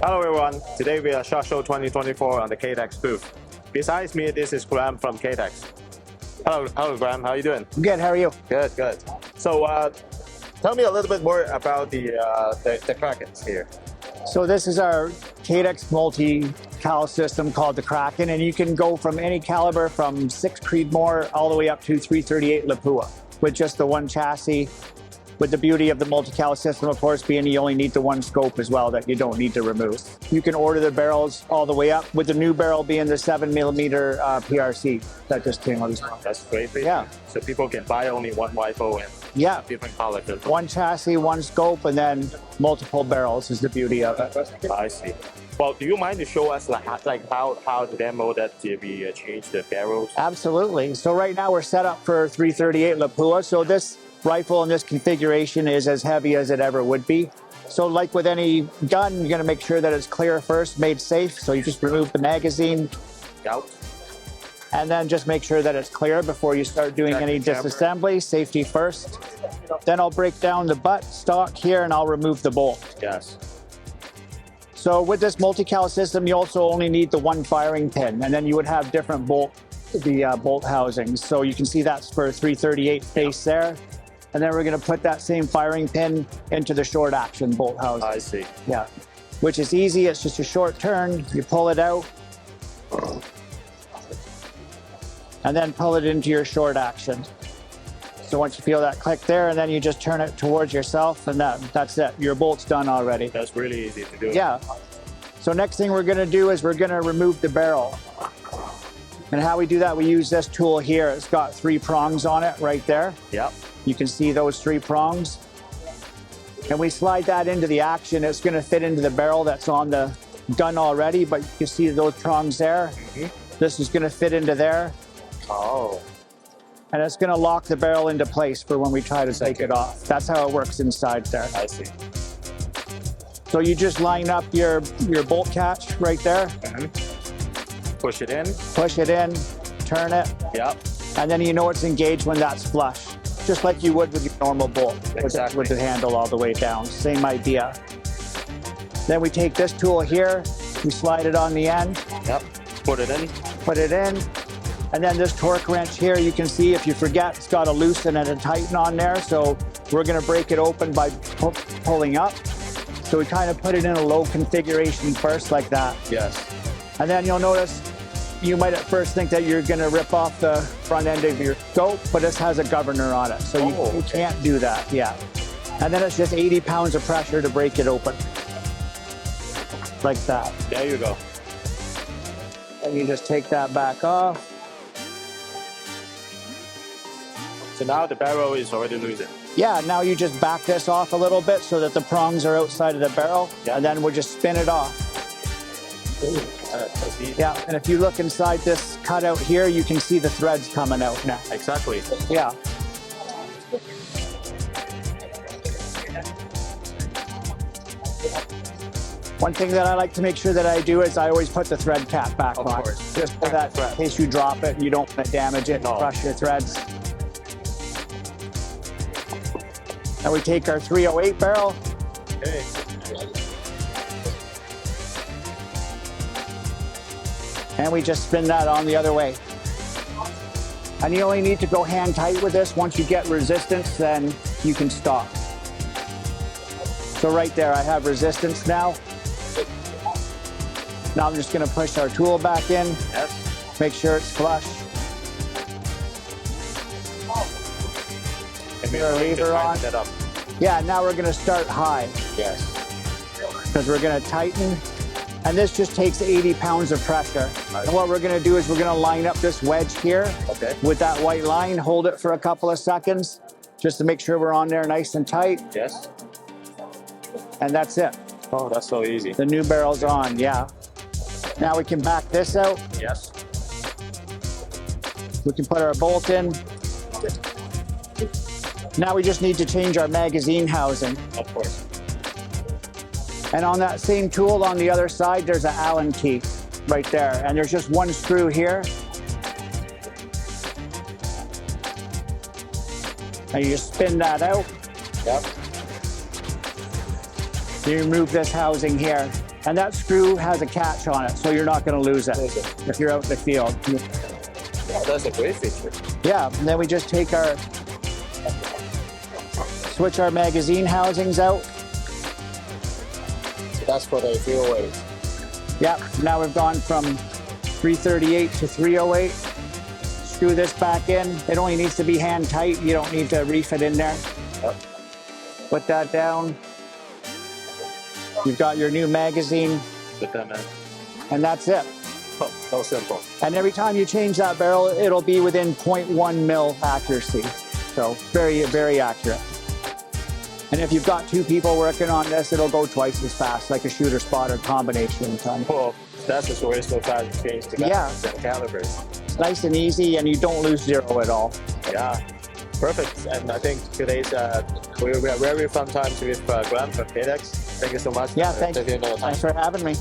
Hello everyone, today we are SHOT Show 2024 on the Cadex booth. Besides me, this is Graham from Cadex. Hello Graham, how are you doing? Good, how are you? Good. So tell me a little bit more about the Krakens here. So this is our Cadex multi-cal system called the Kraken, and you can go from any caliber from 6 Creedmoor all the way up to 338 Lapua with just the one chassis. With the beauty of the multi-cal system, of course, being you only need the one scope as well that you don't need to remove. You can order the barrels all the way up, with the new barrel being the 7mm PRC that just came out. That's great. Yeah. So people can buy only one rifle and different colors. One chassis, one scope, and then multiple barrels is the beauty of it. I see. Well, do you mind to show us like how the demo that we change the barrels? Absolutely. So right now we're set up for 338 Lapua. So this rifle in this configuration is as heavy as it ever would be. So like with any gun, you're going to make sure that it's clear first, made safe. So you just remove the magazine out, and then just make sure that it's clear before you start doing any disassembly. Safety first. Then I'll break down the butt stock here and I'll remove the bolt. Yes. So with this multi-cal system, you also only need the one firing pin, and then you would have different bolt housings. So you can see that's for 338 face there. And then we're going to put that same firing pin into the short action bolt housing. I see. Yeah, which is easy. It's just a short turn. You pull it out and then pull it into your short action. So once you feel that click there, and then you just turn it towards yourself, and that's it. Your bolt's done already. That's really easy to do. Yeah. So next thing we're going to do is we're going to remove the barrel. And how we do that, we use this tool here. It's got 3 prongs on it right there. Yep. You can see those 3 prongs. And we slide that into the action. It's going to fit into the barrel that's on the gun already, but you can see those prongs there. This is going to fit into there. Oh. And it's going to lock the barrel into place for when we try to take it off. That's how it works inside there. I see. So you just line up your bolt catch right there. Push it in. Push it in, turn it. Yep. And then you know it's engaged when that's flush. Just like you would with your normal bolt, with the handle all the way down. Same idea. Then we take this tool here, we slide it on the end. Yep. Put it in. Put it in. And then this torque wrench here, you can see if you forget, it's got a loosen and a tighten on there. So we're going to break it open by pulling up. So we kind of put it in a low configuration first, like that. Yes. And then you'll notice, you might at first think that you're going to rip off the front end of your scope, but this has a governor on it. So you can't do that, yeah. And then it's just 80 pounds of pressure to break it open. Like that. There you go. And you just take that back off. So now the barrel is already loosened. Yeah, now you just back this off a little bit so that the prongs are outside of the barrel, and then we'll just spin it off. Yeah, and if you look inside this cutout here, you can see the threads coming out now. Exactly. Yeah. One thing that I like to make sure that I do is I always put the thread cap back on. Of course. Just for that, in case you drop it and you don't want to damage it and crush your threads. Now we take our 308 barrel. Okay. And we just spin that on the other way. And you only need to go hand tight with this. Once you get resistance, then you can stop. So right there, I have resistance now. Now I'm just going to push our tool back in. Yes. Make sure it's flush. And Put our lever on. That up. Yeah, now we're going to start high. Yes. Because we're going to tighten. And this just takes 80 pounds of pressure. Nice. And what we're going to do is we're going to line up this wedge here with that white line, hold it for a couple of seconds, just to make sure we're on there nice and tight. Yes. And that's it. Oh, that's so easy. The new barrel's on, yeah. Now we can back this out. Yes. We can put our bolt in. Now we just need to change our magazine housing. Of course. And on that same tool on the other side, there's an Allen key right there. And there's just one screw here. And you just spin that out. Yep. You remove this housing here. And that screw has a catch on it, so you're not going to lose it if you're out in the field. Yeah, that's a great feature. Yeah, and then we just take our, switch our magazine housings out. So that's for the 308. Yeah, now we've gone from 338 to 308. Screw this back in. It only needs to be hand tight. You don't need to reef it in there. Yep. Put that down. You've got your new magazine, Put them in. and that's it. Oh, so simple. And every time you change that barrel, it'll be within 0.1 mil accuracy. So very, very accurate. And if you've got two people working on this, it'll go twice as fast, like a shooter spotter combination time. Well, that's just where it's so fast to change the calibers. It's nice and easy, and you don't lose zero at all. Yeah, perfect. And I think today's we are very fun times with Graham from Cadex. Thank you so much. Yeah, thanks for having me.